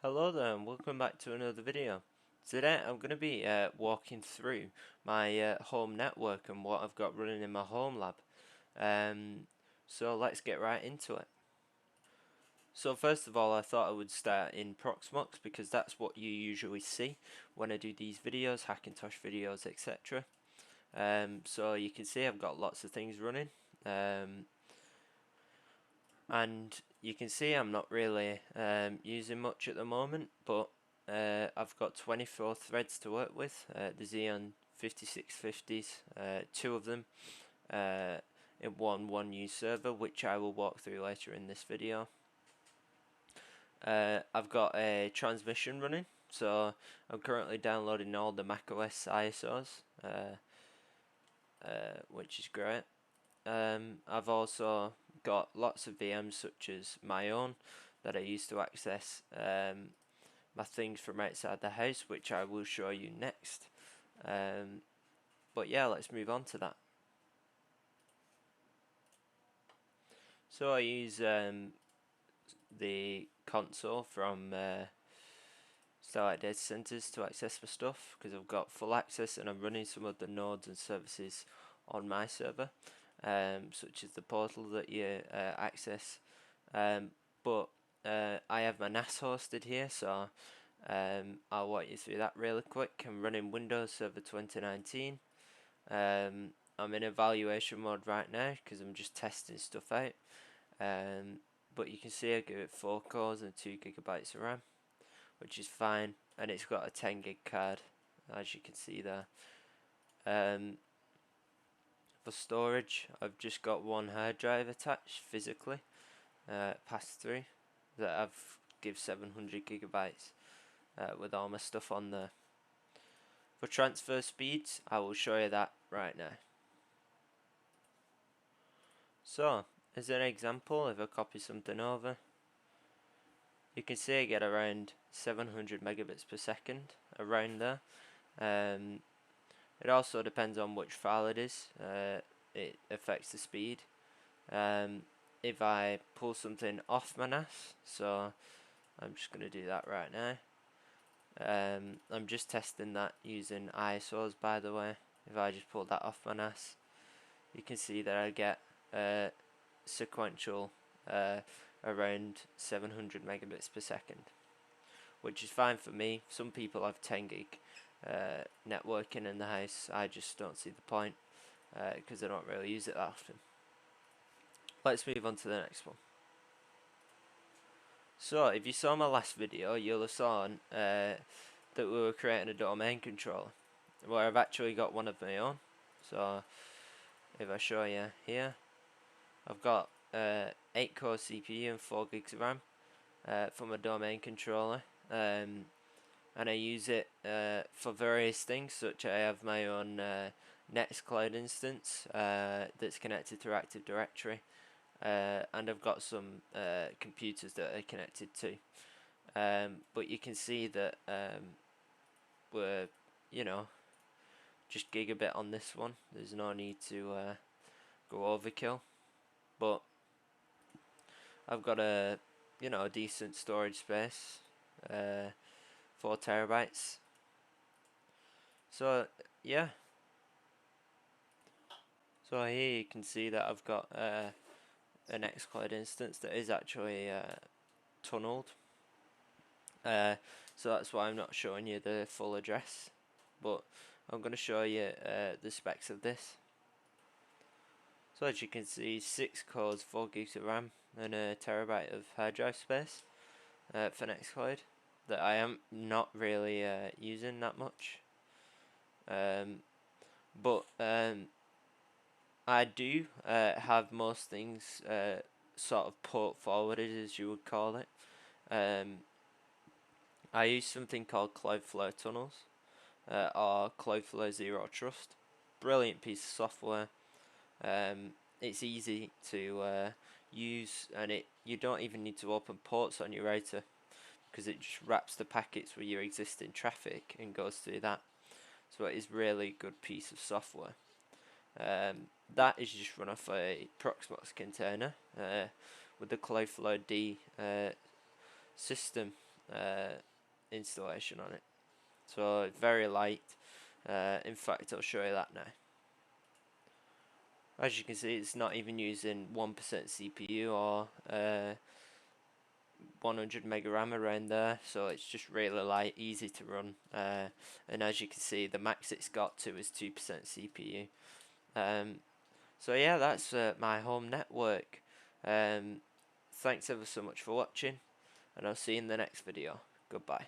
Hello there and welcome back to another video. Today I'm going to be walking through my home network and what I've got running in my Homelab. So let's get right into it. So first of all, I thought I would start in Proxmox because that's what you usually see when I do these videos, Hackintosh videos, etc. So you can see I've got lots of things running. And you can see I'm not really using much at the moment, but I've got 24 threads to work with. The Xeon 5650s, two of them in one use server, which I will walk through later in this video. I've got a transmission running, so I'm currently downloading all the macOS ISOs, which is great. I've also got lots of VMs such as my own that I use to access my things from outside the house, which I will show you next. But yeah, let's move on to that. So I use the console from Starlight Data Centers to access my stuff because I've got full access and I'm running some of the nodes and services on my server. Such as the portal that you access. But I have my NAS hosted here, so I'll walk you through that really quick. I'm running Windows Server 2019. I'm in evaluation mode right now because I'm just testing stuff out. But you can see I give it 4 cores and 2 gigabytes of RAM, which is fine, and it's got a 10 gig card, as you can see there. For storage, I've just got one hard drive attached physically, pass through, that I've give 700 gigabytes with all my stuff on there. For transfer speeds, I will show you that right now. So, as an example, if I copy something over, you can see I get around 700 megabits per second, around there. It also depends on which file it is. It affects the speed. If I pull something off my NAS, so I'm just going to do that right now. I'm just testing that using ISOs, by the way. If I just pull that off my NAS, you can see that I get sequential around 700 megabits per second, which is fine for me. Some people have 10 gig networking in the house. I just don't see the point because I don't really use it that often. Let's move on to the next one. So, if you saw my last video, you'll have seen that we were creating a domain controller, where I've actually got one of my own. So, if I show you here, I've got 8 core CPU and 4 gigs of RAM for my domain controller, and I use it for various things, such I have my own Nextcloud instance that's connected through Active Directory. And I've got some computers that are connected too. But you can see that we're, just gigabit on this one. There's no need to go overkill. But I've got a decent storage space, 4 terabytes. So yeah. So here you can see that I've got an Nextcloud instance that is actually tunneled. So that's why I'm not showing you the full address, but I'm going to show you the specs of this. So as you can see, 6 cores, 4 gigs of RAM and a terabyte of hard drive space for Nextcloud that I am not really using that much. But I do have most things sort of port forwarded, as you would call it. I use something called Cloudflare Tunnels or Cloudflare Zero Trust. Brilliant piece of software. It's easy to use, and you don't even need to open ports on your router because it just wraps the packets with your existing traffic and goes through that. So it is really good piece of software. That is just run off a Proxmox container with the Cloudflare D system installation on it. So very light. In fact, I'll show you that now. As you can see, it's not even using 1% CPU or 100 mega RAM around there, so it's just really light, easy to run. And as you can see, the max it's got to is 2% CPU. So yeah, that's my home network. Thanks ever so much for watching, and I'll see you in the next video. Goodbye.